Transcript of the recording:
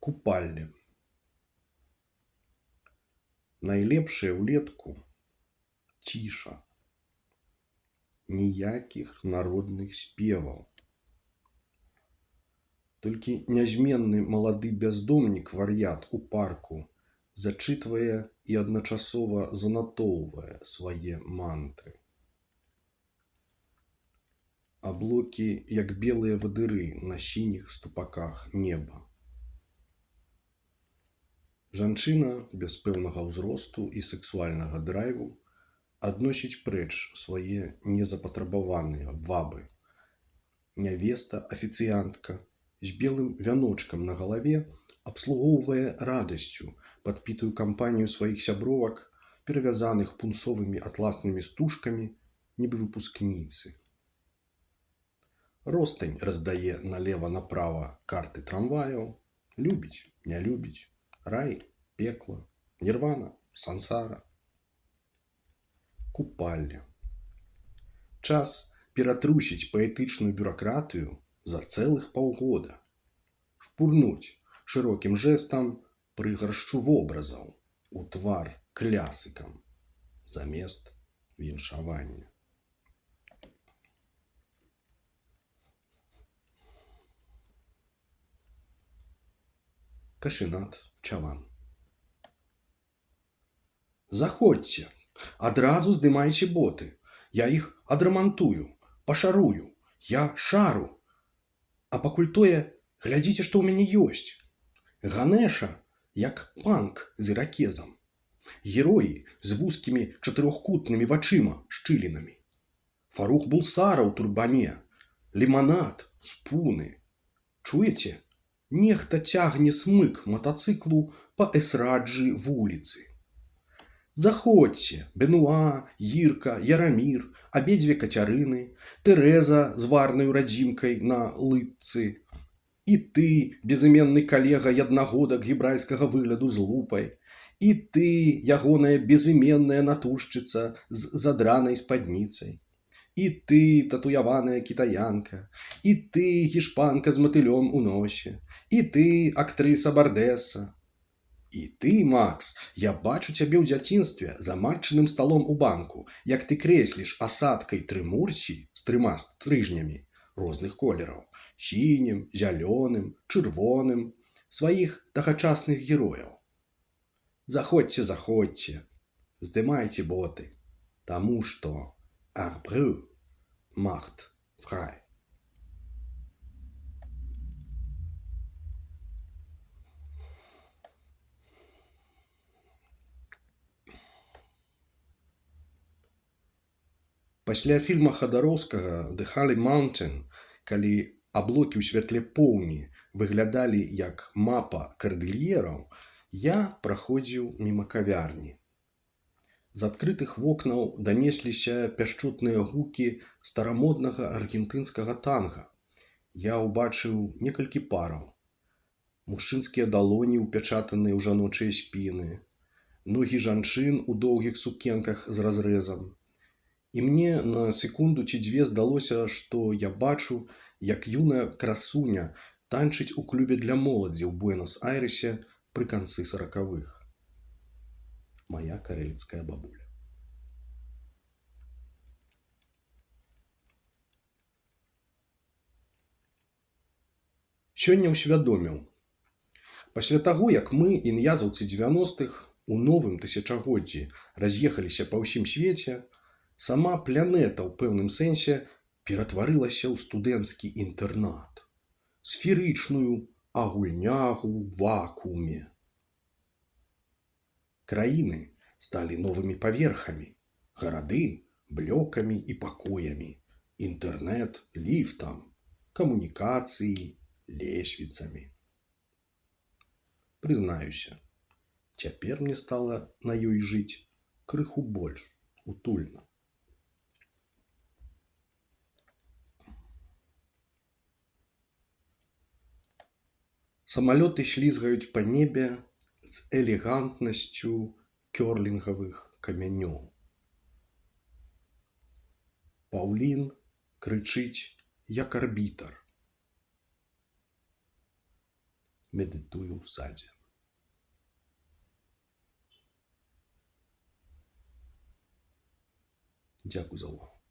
Купальні. Найлепшае ўлетку ціша. Ніякіх народных спеваў. Толькі нязменны малады бяздомнік вар'ят у парку зачытвае і адначасова занатоўвае свае мантры. Аблокі, як белыя вадыры на сініх ступаках неба. Жанчына без пэўнага ўзросту і сексуальнага драйву адносіць прэч свае незапатрабаваныя вабы. Нявеста, афіцыянтка з белым вяночкам на галаве абслугоўвае радасцю падпітую кампанію сваіх сябровак, перавязаных пунцовымі атласнымі стужкамі, нібы выпускніцы. Ростань раздае налева-направа карты трамваяў, любіць, не любіць, рай, пекла, нірвана, сансара. Купальня. Час ператрусіць паэтычную бюракратыю за цэлых паўгода. Шпурнуць шырокім жэстам прыгаршчу вобразаў у твар клясыкам замест віншавання. Кашынат чаван. Заходзьце, адразу здымайце боты. Я іх адрамантую, пашарую, я шару. А пакуль тое, глядзіце, што ў мяне ёсць. Ганеша, як панк з іракезам. Героі з вузкімі чатырохкутнымі вачыма шчылінамі. Фарух Булсара ў турбане, ліманад, спуны. Чуеце? Нехта цягне смык матацыклу па эсраджы вуліцы. Заходзьце, Бенуа, Гірка, Ярамір, абедзве Кацярыны, Тэрэза з варнаю радзімкай на лытцы. І ты, безыменны калега яднагодак гебрайскага выгляду з лупай. І ты, ягоная безыменная натуршчыца з задранай спадніцай. І ты, татуяваная кітаянка. І ты, гішпанка з матылём у носе. І ты, актрыса Бардеса. І ты, Макс, я бачу цябе ў дзяцінстве за матчыным сталом у банку, як ты крэсліш асадкай трымурці з 3 стрыжнямі розных колераў, сінім, зялёным, чырвоным, сваіх тагачасных герояў. Заходзьце, заходзьце, здымайце боты, таму што Arbreux macht frei. Пасля фільма Хадароўскага «The Holy Mountain», калі аблокі ў святле поўні выглядалі як мапа кардыльераў, я праходзіў міма кавярні. З адкрытых вокнаў данесліся пяшчотныя гукі старамоднага аргентынскага танга. Я ўбачыў некалькі параў. Мужчынскія далоні, упячатаныя ў жаночыя спіны, ногі жанчын у доўгіх сукенках з разрэзам. І мне на секунду ці дзве здалося, што я бачу, як юная красуня танчыць у клубе для моладзі ў Буэнос-Айрэсе пры канцы 40-х. Моя карэльская бабуля. Сёння ўсвядоміў. Пасля таго, як мы, ін'язаўцы 90-х, у новым тысячагоддзі раз'ехаліся па ўсім свеце, сама планета ў пэўным сэнсе ператварылася ў студэнцкі інтэрнат. Сферычную агульнягу ў вакууме. Краіны сталі новымі паверхамі, гарады блёкамі і пакоямі, інтэрнэт ліфтам, камунікацыі лесвіцамі. Прызнаюся, цяпер мне стала на ёй жыць крыху больш утульна. Самалёты шлізгаюць па небе з элегантнасцю кёрлінгавых камянёў. Паўлін крычыць, як арбітр. медитую в саді. Дякую за увагу.